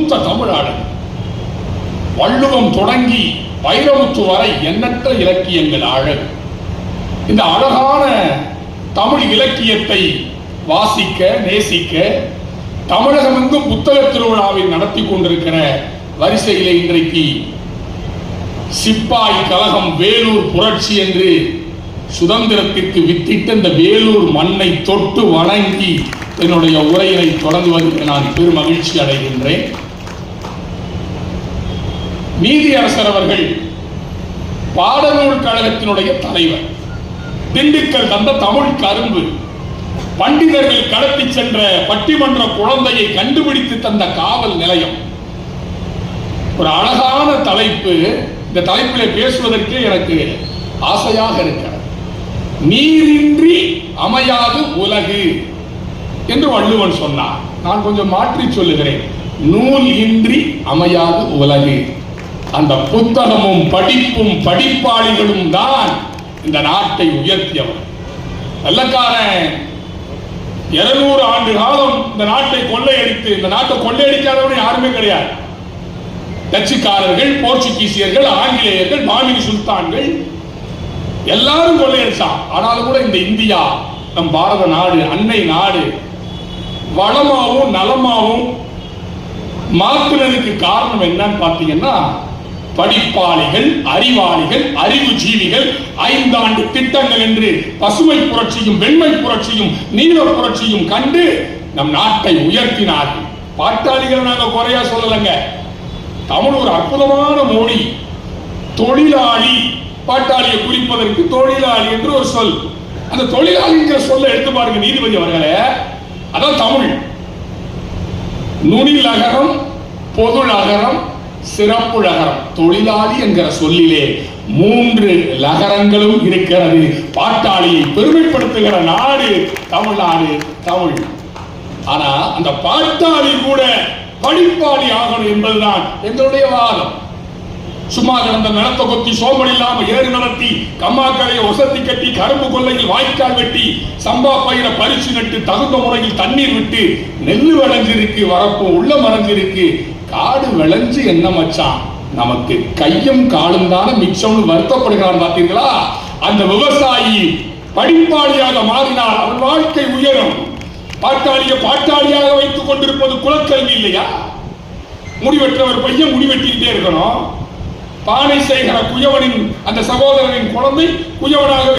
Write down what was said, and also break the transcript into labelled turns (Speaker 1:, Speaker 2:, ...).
Speaker 1: மூத்த தமிழாளர். வள்ளுவம் தொடங்கி வைரமுத்து வரை எண்ணற்ற இலக்கியங்கள் அழகு. இந்த அழகான தமிழ் இலக்கியத்தை வாசிக்க நேசிக்க தமிழகமெங்கும் புத்தக திருவிழாவை நடத்தி கொண்டிருக்கிற வரிசையிலே இன்றைக்கு சிப்பாய் கழகம் வேலூர் புரட்சி என்று சுதந்திரத்திற்கு வித்திட்ட இந்த வேலூர் மண்ணை தொட்டு வணங்கி என்னுடைய உரையினை தொடங்குவதற்கு நான் பெரும் மகிழ்ச்சி அடைகின்றேன். நீதியரசர் அவர்கள் பாடநூல் கழகத்தினுடைய தலைவர், திண்டுக்கல் தந்த தமிழ் கரும்பு, பண்டிதர்கள் கடத்தி சென்ற பட்டிமன்ற குழந்தையை கண்டுபிடித்து தந்த காவல் நிலையம். ஒரு அழகான தலைப்பு. இந்த தலைப்பிலே பேசுவதற்கு எனக்கு ஆசையாக இருக்கிறது. நீரின்றி அமையாது உலகு என்று வள்ளுவன் சொன்னார். நான் கொஞ்சம் மாற்றி சொல்லுகிறேன். நூல் இன்றி அமையாது உலகு. அந்த புத்தகமும் படிப்பும் படிப்பாளிகளும் தான் இந்த நாட்டை உயர்த்தியவர். வெள்ளக்காரன் 200 ஆண்டு காலம் இந்த நாட்டை கொள்ளையடித்து, இந்த நாட்டை கொள்ளையடிக்காதவன் யாருமே கிடையாது. டச்சுக்காரர்கள், போர்ச்சுகீசியர்கள், ஆங்கிலேயர்கள், மாமினி சுல்தான்கள் எல்லாரும் கொள்ளையடிச்சான். ஆனாலும் கூட இந்த இந்தியா, நம் பாரத நாடு, அன்னை நாடு வளமாவும் நலமாவும் மாற்றுவதற்கு காரணம் என்னன்னு பார்த்தீங்கன்னா, படிப்பாளிகள், அறிவாளிகள், அறிவு ஜீவிகள் 5 ஆண்டு திட்டங்கள் என்று பசுமை புரட்சியும் வெண்மை புரட்சியும் நீல புரட்சியும் கண்டு நம் நாட்டை உயர்த்தினார்கள். பாட்டாளிகள் நாங்கள் குறையா சொல்லலைங்க. தமிழ் ஒரு அற்புதமான மொழி. தொழிலாளி, பாட்டாளியை குறிப்பதற்கு தொழிலாளி என்று ஒரு சொல். அந்த தொழிலாளிங்கிற சொல்ல எடுத்து பாருங்க நீதிபதி அவர்களே. அதான் தமிழ். நுனிலகரம், பொதுலகரம், சிறப்பு லகரம். தொழிலாளி என்கிற சொல்லிலே 3 லகரங்களும் இருக்கிறது. பாட்டாளியை பெருமைப்படுத்துகிற நாடு தமிழ்நாடு, தமிழ். ஆனா அந்த பாட்டாளி கூட படிப்பாளி ஆகணும் என்பதுதான் எங்களுடைய வாதம். சும்மா கிடந்த நிலத்தை கொத்தி சோம்பல் இல்லாம ஏறு நடத்தி, கம்மாக்கரையை ஒசத்தி கட்டி, கரும்பு கொள்ளையில் வாய்க்கால் வெட்டி, சம்பா பயிரை பறிச்சு நட்டு, தகுந்த முறையில் தண்ணீர் விட்டு, நெல்லு விளைஞ்சிருக்கு, வரப்பு உள்ள மறைஞ்சிருக்கு, காடு விளைஞ்சு என்ன மச்சான் நமக்கு கையும் காலும் தானே மிச்சம்னு வருத்தப்படுகிறார் பார்த்தீங்களா? அந்த விவசாயி படிப்பாளியாக மாறினால் அவன் வாழ்க்கை உயரும். பாட்டாளியை பாட்டாளியாக வைத்துக் கொண்டிருப்பது குலக்கல்வி இல்லையா? முடிவெற்றவர் பையன் முடிவெட்டிக்கிட்டே இருக்கணும். பானை செய்கிற குயவனின் அந்த சகோதரனின் குழந்தை குயவனாக